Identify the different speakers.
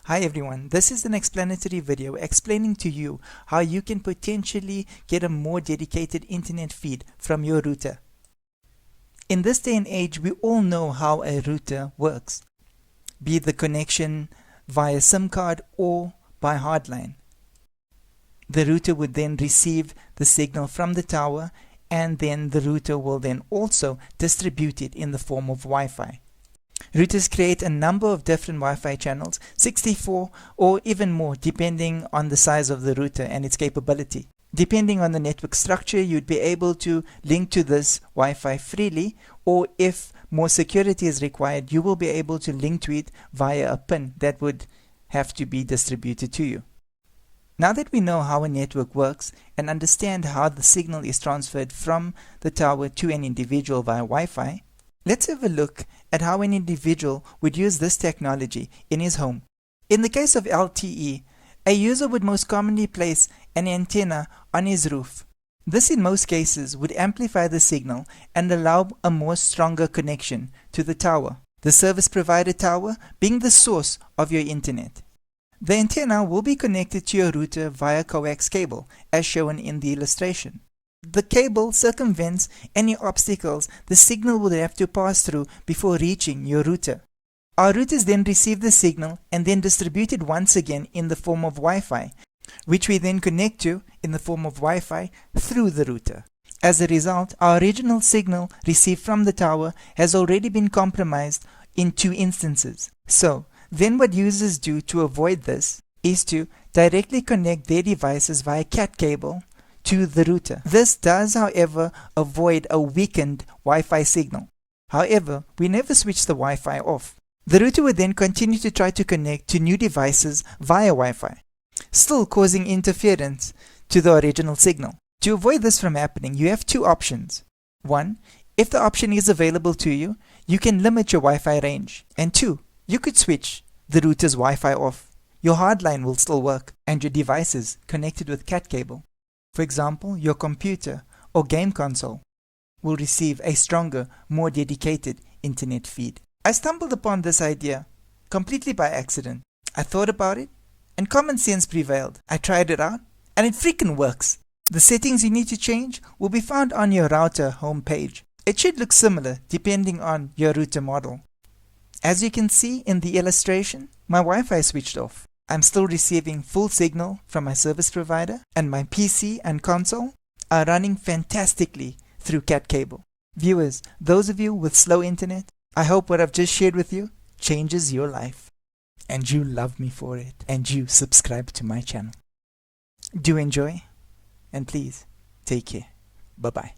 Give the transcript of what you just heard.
Speaker 1: Hi everyone, this is an explanatory video explaining to you how you can potentially get a more dedicated internet feed from your router. In this day and age, we all know how a router works, be it the connection via SIM card or by hardline. The router would then receive the signal from the tower, and then the router will then also distribute it in the form of Wi-Fi. Routers create a number of different Wi-Fi channels, 64 or even more depending on the size of the router and its capability. Depending on the network structure, you'd be able to link to this Wi-Fi freely, or if more security is required, you will be able to link to it via a PIN that would have to be distributed to you. Now that we know how a network works and understand how the signal is transferred from the tower to an individual via Wi-Fi, let's have a look at how an individual would use this technology in his home. In the case of LTE, a user would most commonly place an antenna on his roof. This in most cases would amplify the signal and allow a more stronger connection to the tower, the service provider tower being the source of your internet. The antenna will be connected to your router via coax cable, as shown in the illustration. The cable circumvents any obstacles the signal would have to pass through before reaching your router. Our routers then receive the signal and then distribute it once again in the form of Wi-Fi, which we then connect to in the form of Wi-Fi through the router. As a result, our original signal received from the tower has already been compromised in 2 instances. So, then what users do to avoid this is to directly connect their devices via CAT cable to the router. This does, however, avoid a weakened Wi-Fi signal. However, we never switch the Wi-Fi off. The router would then continue to try to connect to new devices via Wi-Fi, still causing interference to the original signal. To avoid this from happening, you have 2 options. 1. If the option is available to you, you can limit your Wi-Fi range. And 2. You could switch the router's Wi-Fi off. Your hardline will still work, and your device is connected with CAT cable. For example, your computer or game console will receive a stronger, more dedicated internet feed. I stumbled upon this idea completely by accident. I thought about it, and common sense prevailed. I tried it out, and it freaking works. The settings you need to change will be found on your router homepage. It should look similar depending on your router model. As you can see in the illustration, my Wi-Fi switched off. I'm still receiving full signal from my service provider, and my PC and console are running fantastically through CAT cable. Viewers, those of you with slow internet, I hope what I've just shared with you changes your life, and you love me for it, and you subscribe to my channel. Do enjoy, and please take care. Bye-bye.